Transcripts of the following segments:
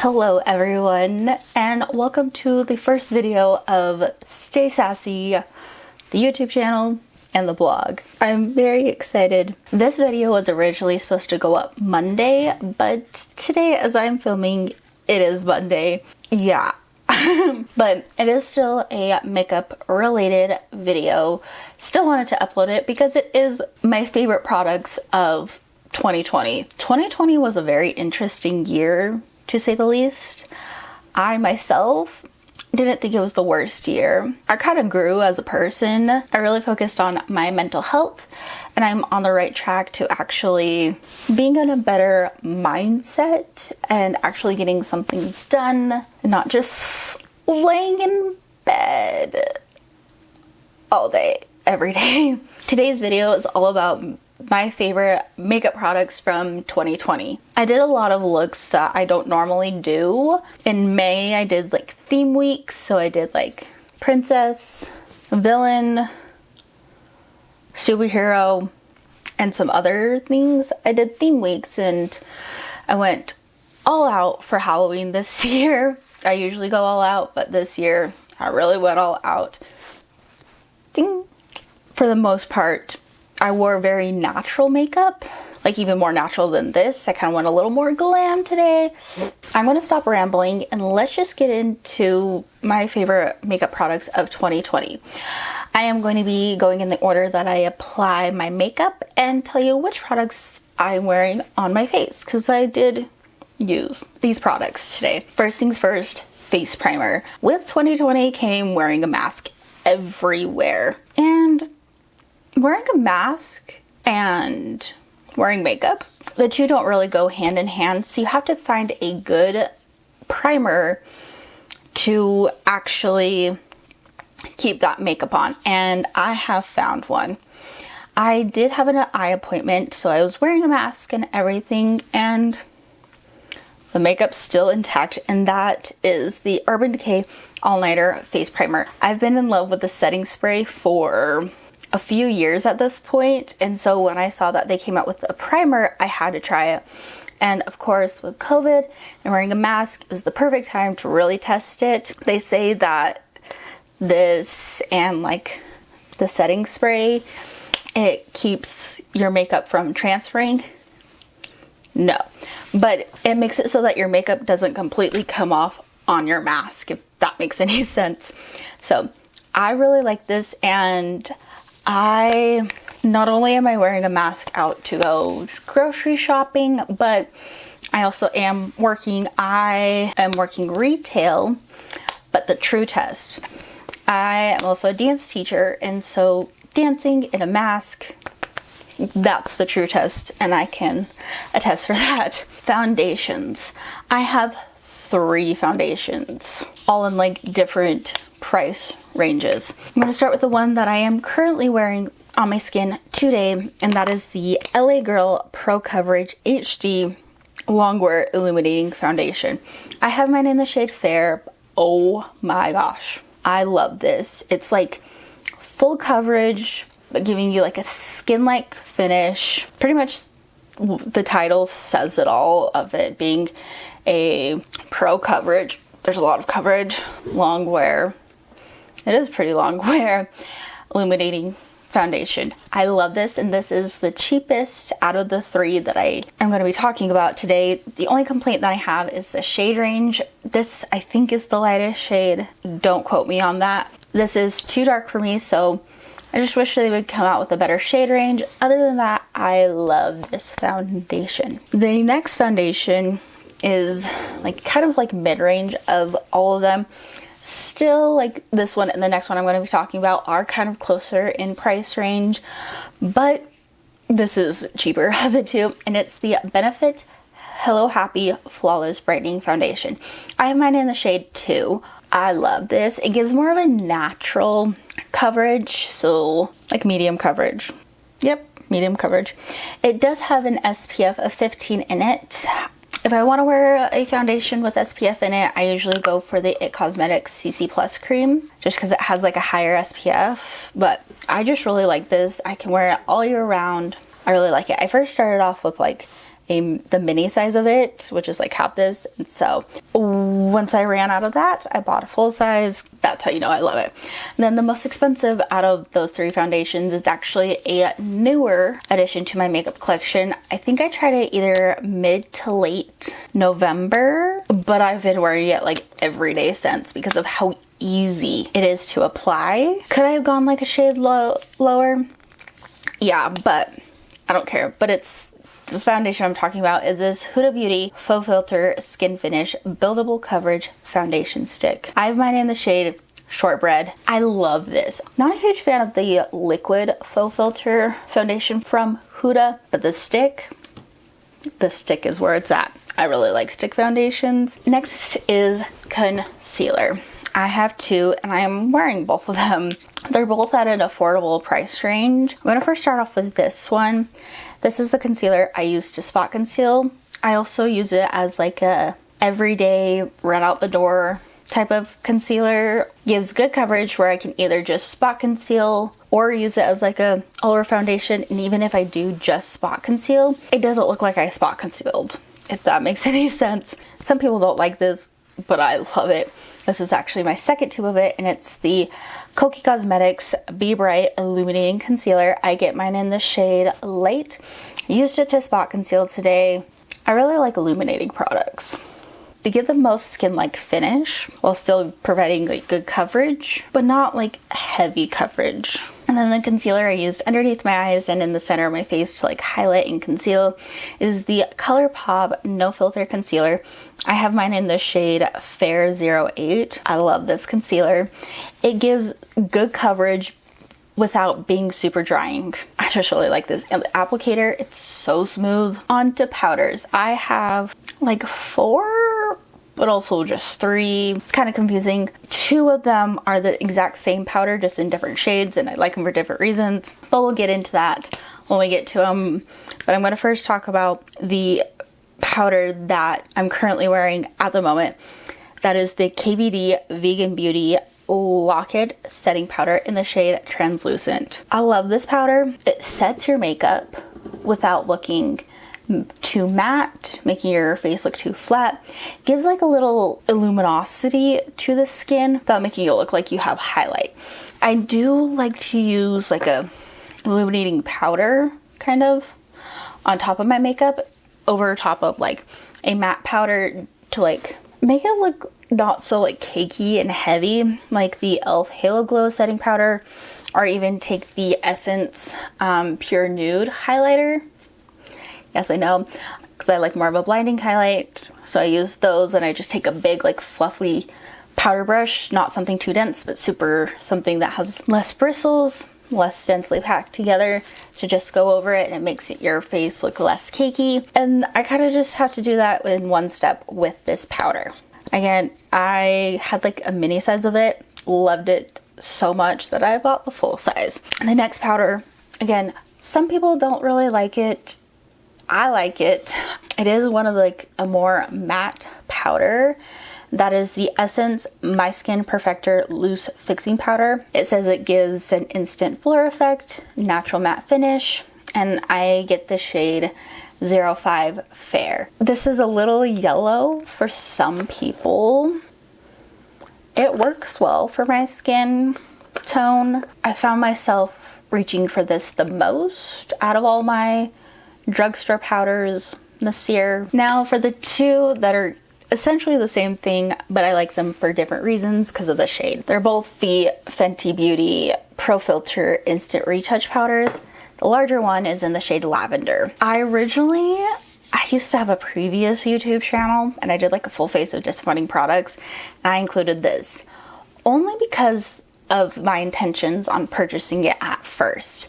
Hello everyone, and welcome to the first video of Stay Sassy, the YouTube channel, and the blog. I'm very excited. This video was originally supposed to go up Monday, but today as I'm filming, it is Monday. Yeah. But it is still a makeup related video. Still wanted to upload it because it is my favorite products of 2020. 2020 was a very interesting year, to say the least. I myself didn't think it was the worst year. I kind of grew as a person. I really focused on my mental health, and I'm on the right track to actually being in a better mindset and actually getting some things done, not just laying in bed all day, every day. Today's video is all about my favorite makeup products from 2020. I did a lot of looks that I don't normally do. In May, I did like theme weeks. So I did like princess, villain, superhero, and some other things. I did theme weeks and I went all out for Halloween this year. I usually go all out, but this year I really went all out. Ding. For the most part, I wore very natural makeup, like even more natural than this. I kind of went a little more glam today. I'm going to stop rambling and let's just get into my favorite makeup products of 2020. I am going to be going in the order that I apply my makeup and tell you which products I'm wearing on my face, because I did use these products today. First things first, face primer. With 2020 came wearing a mask everywhere, and wearing a mask and wearing makeup, the two don't really go hand in hand, so you have to find a good primer to actually keep that makeup on, and I have found one. I did have an eye appointment, so I was wearing a mask and everything, and the makeup's still intact, and that is the Urban Decay All Nighter Face Primer. I've been in love with the setting spray for a few years at this point, and so when I saw that they came out with a primer, I had to try it. And of course, with COVID and wearing a mask, it was the perfect time to really test it. They say that this and like the setting spray, it keeps your makeup from transferring. No, but it makes it so that your makeup doesn't completely come off on your mask, if that makes any sense. So I really like this, and I not only am I wearing a mask out to go grocery shopping, but I also am working. I am working retail, but the true test. I am also a dance teacher, and so dancing in a mask, that's the true test, and I can attest for that. Foundations. I have 3 foundations, all in like different price ranges. I'm going to start with the one that I am currently wearing on my skin today, and that is the LA Girl Pro Coverage HD Longwear Illuminating Foundation. I have mine in the shade Fair. Oh my gosh, I love this. It's like full coverage, but giving you like a skin-like finish. Pretty much the title says it all, of it being a pro coverage. There's a lot of coverage, long wear. It is pretty long wear, illuminating foundation. I love this, and this is the cheapest out of the 3 that I am going to be talking about today. The only complaint that I have is the shade range. This I think is the lightest shade. Don't quote me on that. This is too dark for me, so I just wish they would come out with a better shade range. Other than that, I love this foundation. The next foundation is like kind of like mid-range of all of them. Still, like this one and the next one I'm going to be talking about are kind of closer in price range, but this is cheaper of the two, and it's the Benefit Hello Happy Flawless Brightening Foundation. I have mine in the shade 2. I love this. It gives more of a natural coverage, so like medium coverage. Yep, medium coverage. It does have an SPF of 15 in it. If I want to wear a foundation with SPF in it, I usually go for the It Cosmetics CC Plus cream, just because it has like a higher SPF, but I just really like this. I can wear it all year round. I really like it. I first started off with like the mini size of it, which is like half this. And so once I ran out of that, I bought a full size. That's how you know I love it. And then the most expensive out of those 3 foundations is actually a newer addition to my makeup collection. I think I tried it either mid to late November, but I've been wearing it like every day since because of how easy it is to apply. Could I have gone like a shade lower? Yeah, but I don't care. But it's the foundation I'm talking about is this Huda Beauty Faux Filter Skin Finish Buildable Coverage Foundation Stick. I have mine in the shade Shortbread. I love this. Not a huge fan of the liquid faux filter foundation from Huda, but the stick is where it's at. I really like stick foundations. Next is concealer. I have 2 and I am wearing both of them. They're both at an affordable price range. I'm gonna first start off with this one. This is the concealer I use to spot conceal. I also use it as like a everyday run out the door type of concealer. Gives good coverage where I can either just spot conceal or use it as like a all over foundation. And even if I do just spot conceal, it doesn't look like I spot concealed, if that makes any sense. Some people don't like this, but I love it. This is actually my second tube of it, and it's the Kokie Cosmetics Be Bright Illuminating Concealer. I get mine in the shade Light. I used it to spot conceal today. I really like illuminating products. They give the most skin-like finish while still providing like good coverage, but not like heavy coverage. And then the concealer I used underneath my eyes and in the center of my face to like highlight and conceal is the ColourPop No Filter Concealer. I have mine in the shade Fair 08. I love this concealer. It gives good coverage without being super drying. I just really like this. And the applicator, it's so smooth. On to powders. I have like 4, but also just 3. It's kind of confusing. 2 of them are the exact same powder, just in different shades, and I like them for different reasons. But we'll get into that when we get to them. But I'm going to first talk about the powder that I'm currently wearing at the moment. That is the KVD Vegan Beauty Lock-It Setting Powder in the shade Translucent. I love this powder. It sets your makeup without looking too matte, making your face look too flat. Gives like a little luminosity to the skin without making it look like you have highlight. I do like to use like a illuminating powder kind of on top of my makeup, over top of like a matte powder to like make it look not so like cakey and heavy, like the e.l.f. Halo Glow setting powder, or even take the Essence Pure Nude highlighter. Yes, I know, because I like more of a blinding highlight. So I use those and I just take a big like fluffy powder brush, not something too dense, but something that has less bristles, less densely packed together, to just go over it, and it makes your face look less cakey. And I kind of just have to do that in one step with this powder. Again, I had like a mini size of it, loved it so much that I bought the full size. And the next powder, again, some people don't really like it. I like it. It is one of like a more matte powder. That is the Essence My Skin Perfector Loose Fixing Powder. It says it gives an instant blur effect, natural matte finish, and I get the shade 05 Fair. This is a little yellow for some people. It works well for my skin tone. I found myself reaching for this the most out of all my drugstore powders this year. Now for the 2 that are essentially the same thing, but I like them for different reasons because of the shade. They're both the Fenty Beauty Pro Filter Instant Retouch powders. The larger one is in the shade Lavender. I used to have a previous YouTube channel and I did like a full face of disappointing products, and I included this only because of my intentions on purchasing it at first.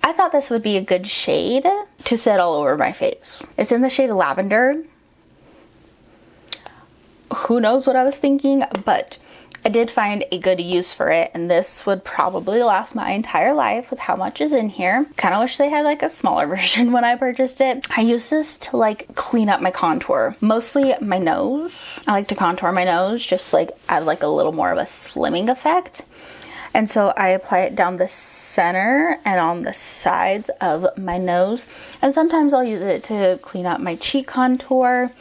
I thought this would be a good shade to set all over my face. It's in the shade Lavender. Who knows what I was thinking, but I did find a good use for it, and this would probably last my entire life with how much is in here. Kind of wish they had like a smaller version when I purchased it. I use this to like clean up my contour, mostly my nose. I like to contour my nose, just like add like a little more of a slimming effect. And so I apply it down the center and on the sides of my nose. And sometimes I'll use it to clean up my cheek contour.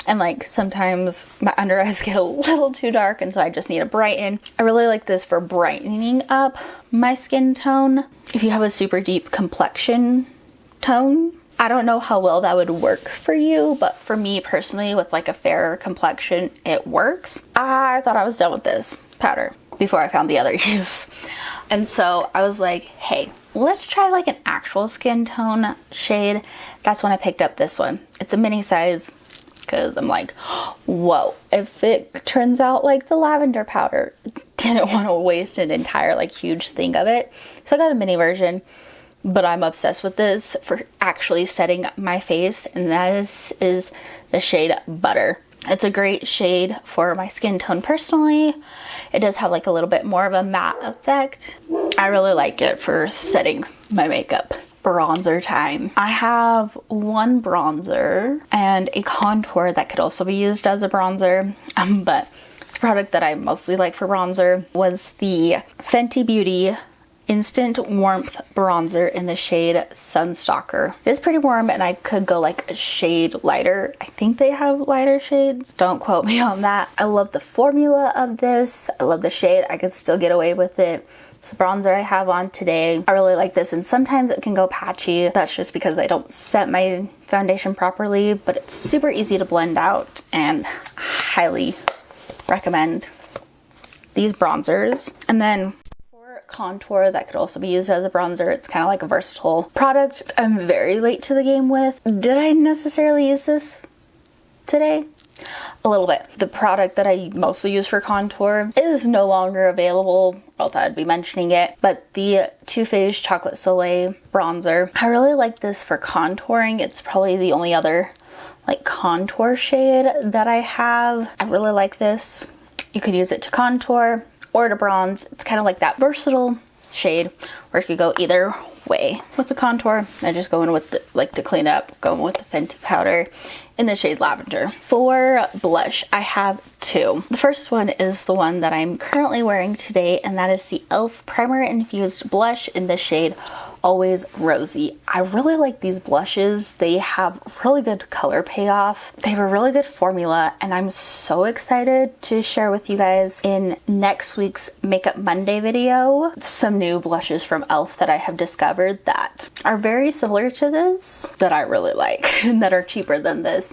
And like sometimes my under eyes get a little too dark and so I just need to brighten. I really like this for brightening up my skin tone. If you have a super deep complexion tone, I don't know how well that would work for you, but for me personally with like a fairer complexion, it works. I thought I was done with this powder before I found the other use. And so I was like, hey, let's try like an actual skin tone shade. That's when I picked up this one. It's a mini size because I'm like, whoa, if it turns out like the lavender powder, didn't want to waste an entire like huge thing of it. So I got a mini version, but I'm obsessed with this for actually setting my face, and this is the shade Butter. It's a great shade for my skin tone personally. It does have like a little bit more of a matte effect. I really like it for setting my makeup. Bronzer time. I have one bronzer and a contour that could also be used as a bronzer, but the product that I mostly like for bronzer was the Fenty Beauty Instant Warmth Bronzer in the shade Sunstalker. It is pretty warm and I could go like a shade lighter. I think they have lighter shades. Don't quote me on that. I love the formula of this. I love the shade. I could still get away with it. It's the bronzer I have on today. I really like this, and sometimes it can go patchy. That's just because I don't set my foundation properly, but it's super easy to blend out and highly recommend these bronzers. And then contour that could also be used as a bronzer. It's kind of like a versatile product I'm very late to the game with. Did I necessarily use this today? A little bit. The product that I mostly use for contour is no longer available, else I'd be mentioning it, but the Too Faced Chocolate Soleil bronzer. I really like this for contouring. It's probably the only other like contour shade that I have. I really like this. You could use it to contour or to bronze. It's kind of like that versatile shade where it could go either way. With the contour, I just go in with the, like to clean up, going with the Fenty powder in the shade Lavender. For blush, I have two. The first one is the one that I'm currently wearing today, and that is the e.l.f. Primer Infused Blush in the shade Always Rosy. I really like these blushes. They have really good color payoff. They have a really good formula, and I'm so excited to share with you guys in next week's Makeup Monday video some new blushes from e.l.f. that I have discovered that are very similar to this, that I really like, and that are cheaper than this.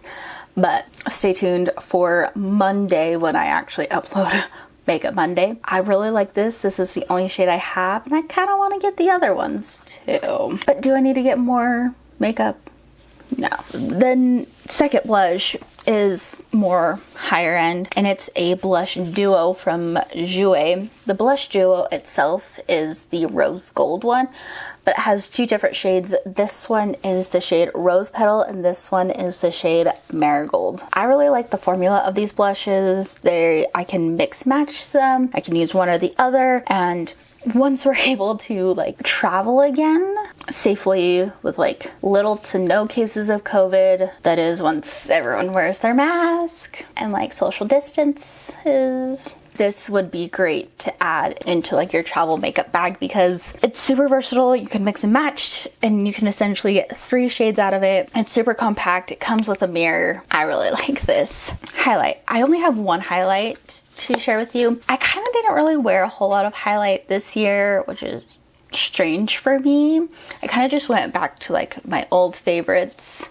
But stay tuned for Monday when I actually upload Makeup Monday. I really like this. This is the only shade I have, and I kind of want to get the other ones too. But do I need to get more makeup? No. The second blush is more higher end, and it's a blush duo from Jouer. The blush duo itself is the rose gold one, but it has two different shades. This one is the shade Rose Petal, and this one is the shade Marigold. I really like the formula of these blushes. I can mix match them. I can use one or the other, and once we're able to like travel again safely with like little to no cases of COVID, that is once everyone wears their mask and like social distances, this would be great to add into like your travel makeup bag because it's super versatile. You can mix and match and you can essentially get 3 shades out of it. It's super compact. It comes with a mirror. I really like this. Highlight. I only have one highlight to share with you. I kind of didn't really wear a whole lot of highlight this year, which is strange for me. I kind of just went back to like my old favorites.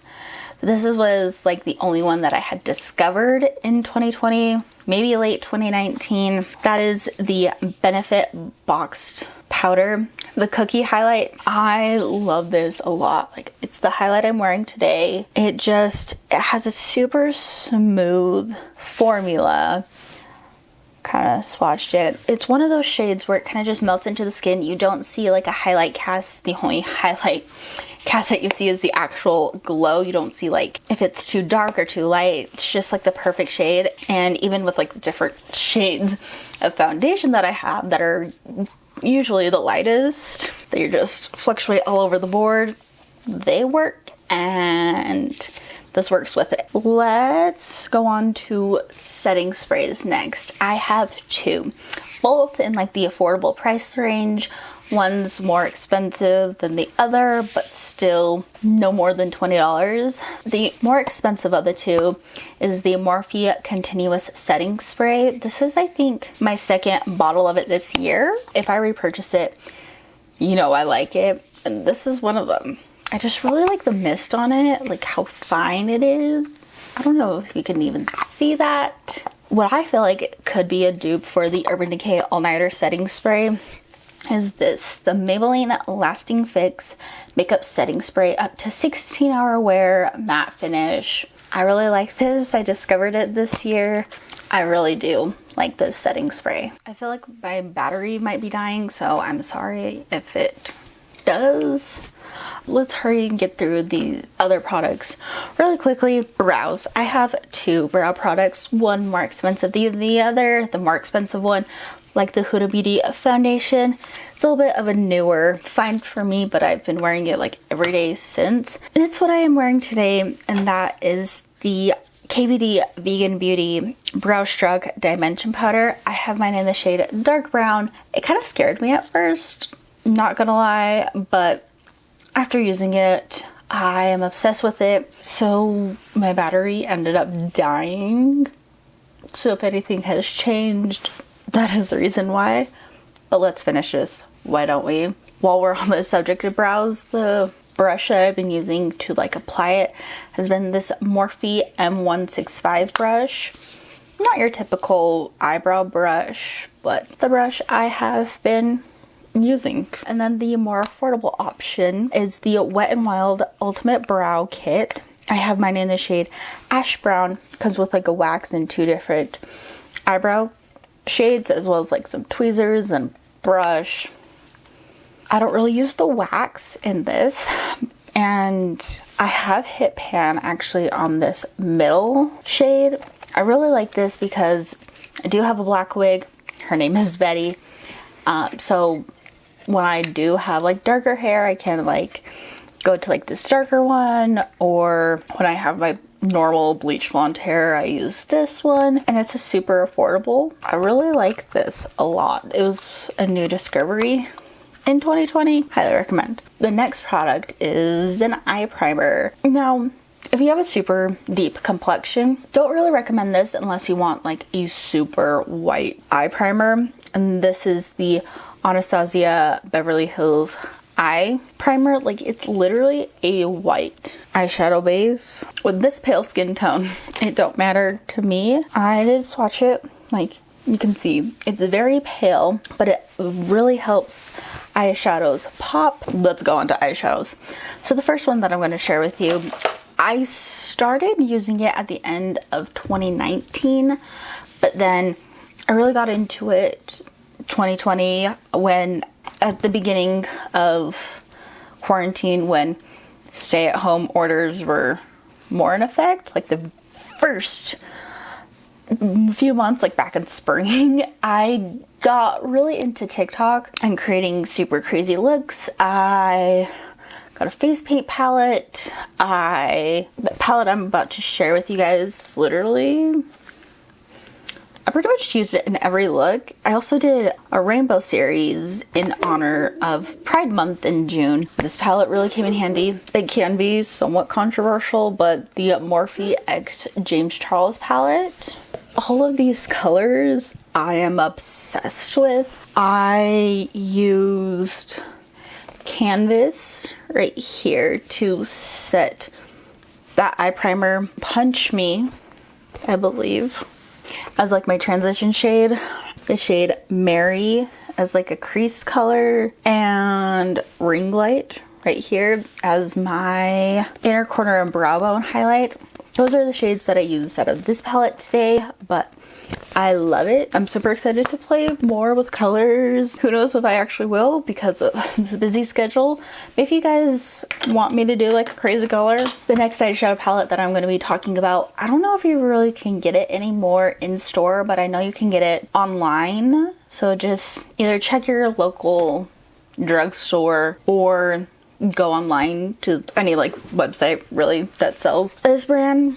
This was like the only one that I had discovered in 2020, maybe late 2019. That is the Benefit Boxed Powder, the Cookie Highlight. I love this a lot. Like, it's the highlight I'm wearing today. It has a super smooth formula. Kind of swatched it. It's one of those shades where it kind of just melts into the skin. You don't see like a highlight cast. The only highlight cast that you see is the actual glow. You don't see like if it's too dark or too light. It's just like the perfect shade. And even with like the different shades of foundation that I have that are usually the lightest, they just fluctuate all over the board, they work and this works with it. Let's go on to setting sprays next. I have two, both in like the affordable price range. One's more expensive than the other, but still no more than $20. The more expensive of the two is the Morphe Continuous Setting Spray. This is, I think, my second bottle of it this year. If I repurchase it, you know I like it, and this is one of them. I just really like the mist on it, like how fine it is. I don't know if you can even see that. What I feel like it could be a dupe for the Urban Decay All Nighter Setting Spray is this, the Maybelline Lasting Fix Makeup Setting Spray, up to 16-hour wear, matte finish. I really like this. I discovered it this year. I really do like this setting spray. I feel like my battery might be dying, so I'm sorry if it does. Let's hurry and get through the other products really quickly. Brows. I have two brow products, one more expensive than the other. The more expensive one, like the Huda Beauty foundation, it's a little bit of a newer find for me, but I've been wearing it like every day since. And it's what I am wearing today, and that is the KVD Vegan Beauty Brow Struck Dimension Powder. I have mine in the shade dark brown. It kind of scared me at first, not gonna lie, but after using it, I am obsessed with it. So my battery ended up dying. So if anything has changed, that is the reason why. But let's finish this. Why don't we? While we're on the subject of brows, the brush that I've been using to like apply it has been this Morphe M165 brush. Not your typical eyebrow brush, but the brush I have been using. And then the more affordable option is the Wet n Wild Ultimate Brow Kit. I have mine in the shade Ash Brown. Comes with like a wax and two different eyebrow shades, as well as like some tweezers and brush. I don't really use the wax in this, and I have hit pan actually on this middle shade. I really like this because I do have a black wig. Her name is Betty. So when I do have like darker hair, I can like go to like this darker one, or when I have my normal bleach blonde hair, I use this one, and it's a super affordable. I really like this a lot. It was a new discovery in 2020. Highly recommend. The next product is an eye primer. Now, if you have a super deep complexion, don't really recommend this unless you want like a super white eye primer. And this is the Anastasia Beverly Hills eye primer. Like, it's literally a white eyeshadow base with this pale skin tone. It don't matter to me. I did swatch it. Like, you can see it's very pale, but it really helps eyeshadows pop. Let's go on to eyeshadows. So the first one that I'm going to share with you, I started using it at the end of 2019, but then I really got into it 2020, when at the beginning of quarantine, when stay-at-home orders were more in effect, like the first few months, like back in spring, I got really into TikTok and creating super crazy looks. I got a face paint palette. The palette I'm about to share with you guys, literally, I pretty much used it in every look. I also did a rainbow series in honor of Pride Month in June. This palette really came in handy. It can be somewhat controversial, but the Morphe X James Charles palette, all of these colors I am obsessed with. I used canvas right here to set that eye primer, Punch Me, I believe, as like my transition shade. The shade Mary as like a crease color, and Ring Light right here as my inner corner and brow bone highlight. Those are the shades that I used out of this palette today, but I love it. I'm super excited to play more with colors. Who knows if I actually will because of this busy schedule. If you guys want me to do like a crazy color. The next eyeshadow palette that I'm going to be talking about, I don't know if you really can get it anymore in store, but I know you can get it online. So just either check your local drugstore or go online to any like website really that sells this brand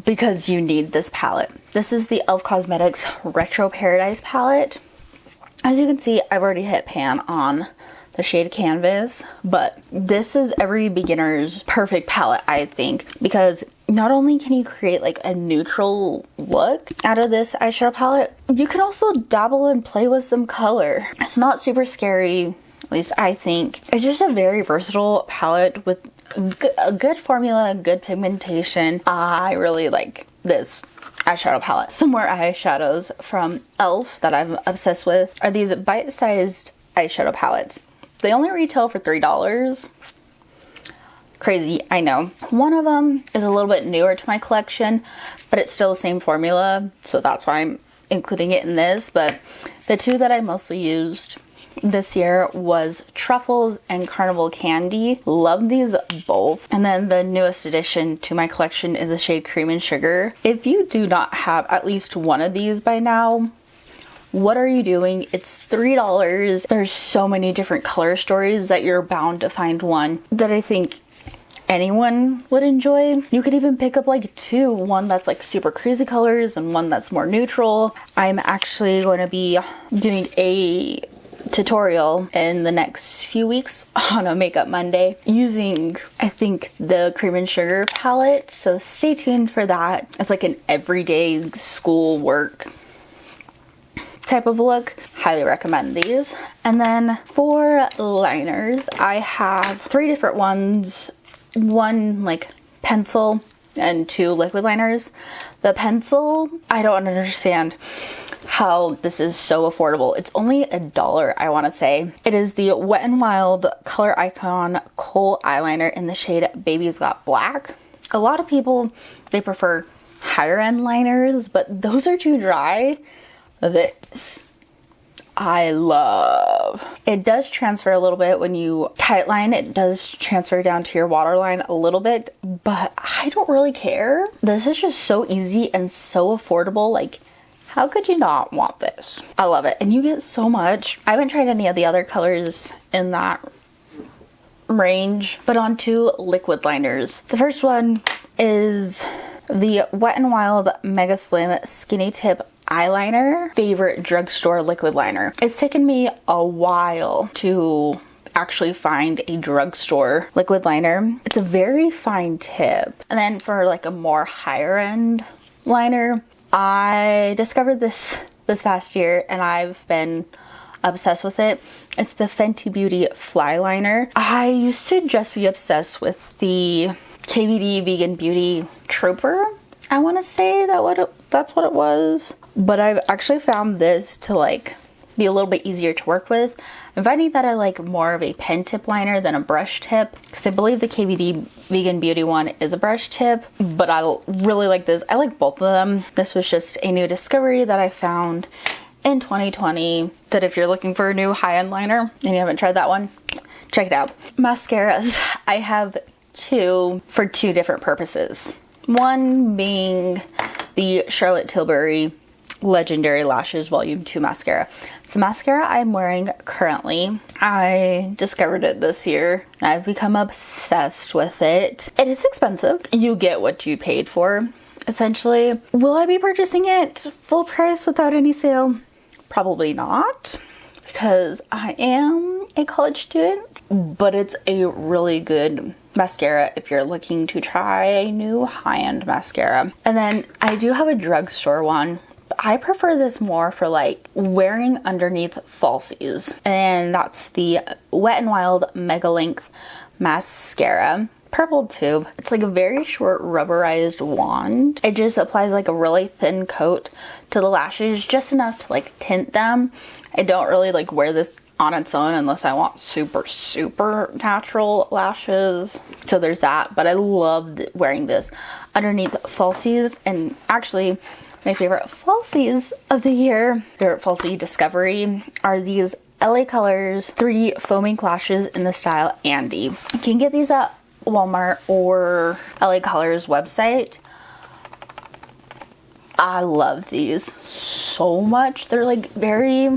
because you need this palette. This is the e.l.f. Cosmetics Retro Paradise palette. As you can see, I've already hit pan on the shade Canvas, but this is every beginner's perfect palette, I think, because not only can you create like a neutral look out of this eyeshadow palette, you can also dabble and play with some color. It's not super scary, at least I think. It's just a very versatile palette with a good formula, good pigmentation. I really like this eyeshadow palette. Some more eyeshadows from e.l.f. that I'm obsessed with are these bite-sized eyeshadow palettes. They only retail for $3. Crazy, I know. One of them is a little bit newer to my collection, but it's still the same formula, so that's why I'm including it in this. But the two that I mostly used this year was Truffles and Carnival Candy. Love these both. And then the newest addition to my collection is the shade Cream and Sugar. If you do not have at least one of these by now, what are you doing? It's $3. There's so many different color stories that you're bound to find one that I think anyone would enjoy. You could even pick up like two, one that's like super crazy colors and one that's more neutral. I'm actually going to be doing a tutorial in the next few weeks on a Makeup Monday using, I think, the Cream and Sugar palette, so stay tuned for that. It's like an everyday school work type of look. Highly recommend these. And then for liners, I have 3 different ones. One like pencil and 2 liquid liners. The pencil, I don't understand how this is so affordable. It's only $1, I want to say. It is the Wet n Wild Color Icon Kohl eyeliner in the shade Baby's Got Black. A lot of people, they prefer higher end liners, but those are too dry. This I love. It does transfer a little bit when you tightline. It does transfer down to your waterline a little bit, but I don't really care. This is just so easy and so affordable. Like, how could you not want this? I love it. And you get so much. I haven't tried any of the other colors in that range, but on 2 liquid liners. The first one is the Wet n Wild Mega Slim Skinny Tip Eyeliner. Favorite drugstore liquid liner. It's taken me a while to actually find a drugstore liquid liner. It's a very fine tip. And then for like a more higher end liner, I discovered this past year and I've been obsessed with it. It's the Fenty Beauty Fly Liner. I used to just be obsessed with the KVD Vegan Beauty Trooper. I want to say that's what it was. But I've actually found this to like be a little bit easier to work with. I'm finding that I like more of a pen tip liner than a brush tip, because I believe the KVD Vegan Beauty one is a brush tip, but I really like this. I like both of them. This was just a new discovery that I found in 2020, that if you're looking for a new high-end liner and you haven't tried that one, check it out. Mascaras, I have 2 for 2 different purposes. One being the Charlotte Tilbury Legendary Lashes Volume 2 mascara. It's the mascara I'm wearing currently. I discovered it this year and I've become obsessed with it. It is expensive. You get what you paid for, essentially. Will I be purchasing it full price without any sale? Probably not, because I am a college student, but it's a really good mascara if you're looking to try a new high-end mascara. And then I do have a drugstore one. I prefer this more for like wearing underneath falsies, and that's the Wet n Wild Mega Length Mascara. Purple tube. It's like a very short rubberized wand. It just applies like a really thin coat to the lashes, just enough to like tint them. I don't really like wear this on its own unless I want super natural lashes. So there's that, but I love wearing this underneath falsies. And actually, my favorite falsies of the year, favorite falsie discovery, are these LA Colors 3D foaming lashes in the style Andy. You can get these at Walmart or LA Colors website. I love these so much. They're like very,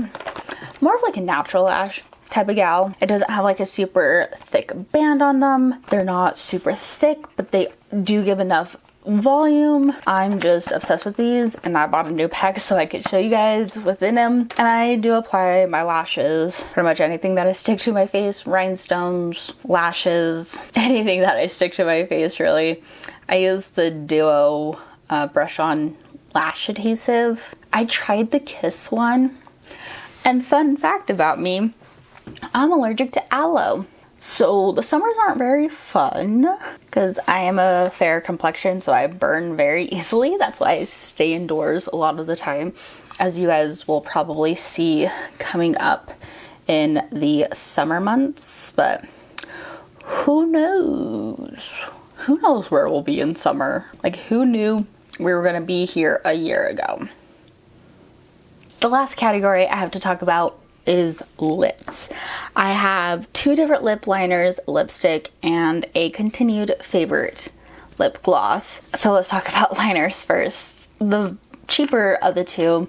more of like a natural lash. type of gal. It doesn't have like a super thick band on them. They're not super thick, but they do give enough volume. I'm just obsessed with these, and I bought a new pack so I could show you guys within them. And I do apply my lashes, pretty much anything that I stick to my face, rhinestones, lashes, anything that I stick to my face really. I use the Duo brush on lash adhesive. I tried the Kiss one, and fun fact about me, I'm allergic to aloe. So the summers aren't very fun because I am a fair complexion, so I burn very easily. That's why I stay indoors a lot of the time, as you guys will probably see coming up in the summer months. But who knows? Who knows where we'll be in summer? Like, who knew we were gonna be here a year ago? The last category I have to talk about is lips. I have 2 different lip liners, lipstick, and a continued favorite lip gloss. So let's talk about liners first. The cheaper of the 2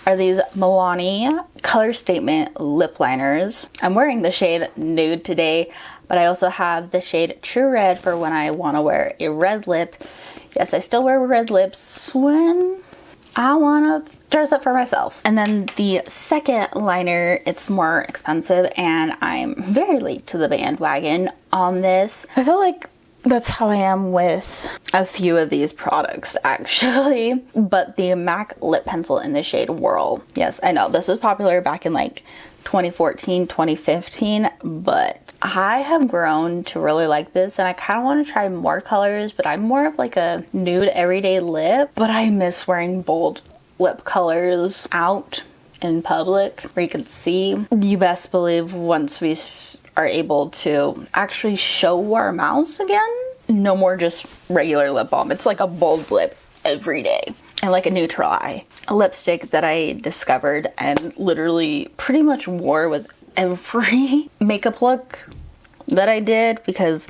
are these Milani Color Statement lip liners. I'm wearing the shade Nude today, but I also have the shade True Red for when I want to wear a red lip. Yes, I still wear red lips when I want to dress up for myself. And then the second liner, it's more expensive, and I'm very late to the bandwagon on this. I feel like that's how I am with a few of these products actually. But the MAC lip pencil in the shade Whirl. Yes, I know this was popular back in like 2014, 2015, but I have grown to really like this, and I kind of want to try more colors, but I'm more of like a nude everyday lip, but I miss wearing bold lip colors out in public where you can see. You best believe once we are able to actually show our mouths again, no more just regular lip balm. It's like a bold lip every day. And like a neutral eye. A lipstick that I discovered and literally pretty much wore with every makeup look that I did, because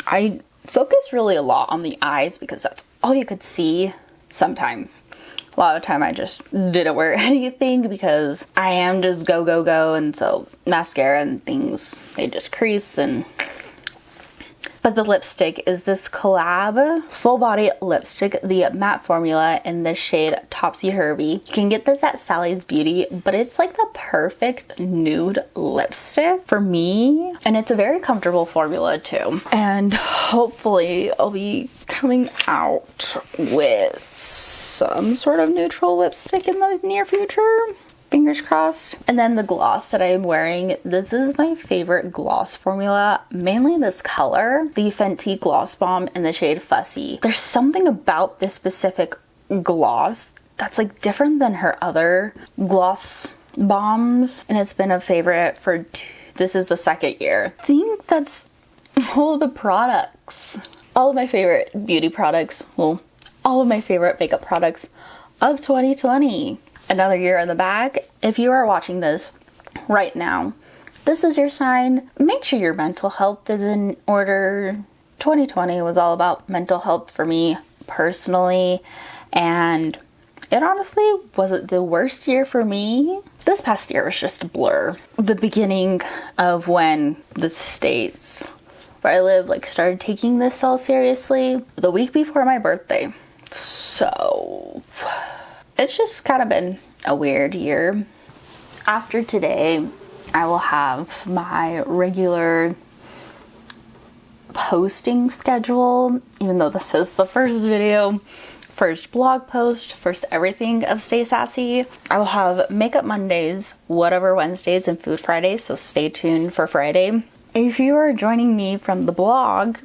I focused really a lot on the eyes because that's all you could see sometimes. A lot of the time I just didn't wear anything because I am just go, go, go, and so mascara and things, they just crease. And but the lipstick is this collab full body lipstick, the matte formula in the shade Topsy Turvy. You can get this at Sally's Beauty, but it's like the perfect nude lipstick for me. And it's a very comfortable formula too. And hopefully I'll be coming out with some sort of neutral lipstick in the near future. Fingers crossed. And then the gloss that I'm wearing, this is my favorite gloss formula, mainly this color, the Fenty Gloss Bomb in the shade Fussy. There's something about this specific gloss that's like different than her other gloss bombs, and it's been a favorite for this is the 2nd year. I think that's all of the products. All of my favorite beauty products, well, all of my favorite makeup products of 2020. Another year in the bag. If you are watching this right now, this is your sign. Make sure your mental health is in order. 2020 was all about mental health for me personally, and it honestly wasn't the worst year for me. This past year was just a blur. The beginning of when the states where I live like started taking this all seriously, the week before my birthday. So it's just kind of been a weird year. After today, I will have my regular posting schedule, even though this is the first video, first blog post, first everything of Stay Sassy. I will have Makeup Mondays, Whatever Wednesdays, and Food Fridays, so stay tuned for Friday. If you are joining me from the blog,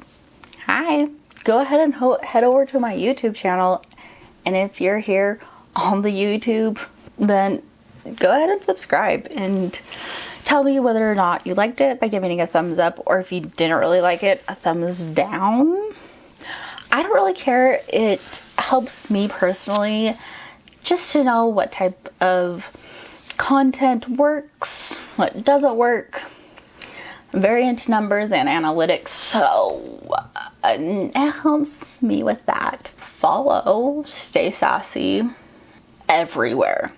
hi, go ahead and head over to my YouTube channel, and if you're here on the YouTube, then go ahead and subscribe and tell me whether or not you liked it by giving it a thumbs up, or if you didn't really like it, a thumbs down. I don't really care. It helps me personally just to know what type of content works, what doesn't work. I'm very into numbers and analytics, so it helps me with that. Follow Stay Sassy everywhere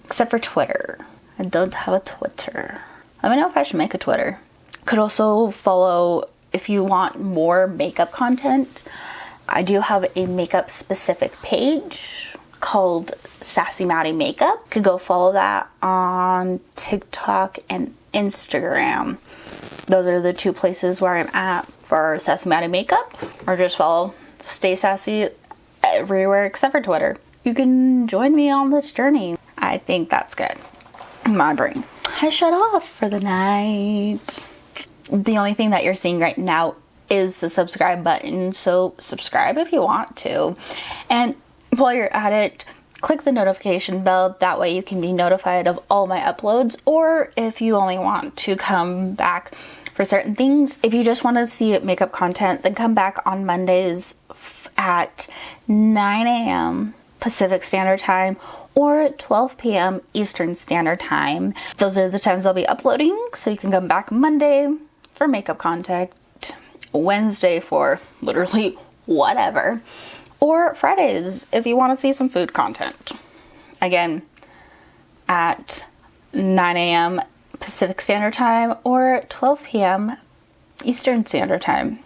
except for Twitter. I don't have a Twitter. Let me know if I should make a Twitter. Could also follow if you want more makeup content. I do have a makeup specific page called Sassy Maddie Makeup. Could go follow that on TikTok and Instagram. Those are the two places where I'm at for Sassy Maddie Makeup. Or just follow Stay Sassy everywhere except for Twitter. You can join me on this journey. I think that's good. My brain has shut off for the night. The only thing that you're seeing right now is the subscribe button, so subscribe if you want to. And while you're at it, click the notification bell. That way you can be notified of all my uploads, or if you only want to come back for certain things. If you just want to see makeup content, then come back on Mondays at 9 a.m. Pacific Standard Time or 12 p.m. Eastern Standard Time. Those are the times I'll be uploading, so you can come back Monday for makeup content, Wednesday for literally whatever, or Fridays if you want to see some food content. Again, at 9 a.m. Pacific Standard Time or 12 p.m. Eastern Standard Time.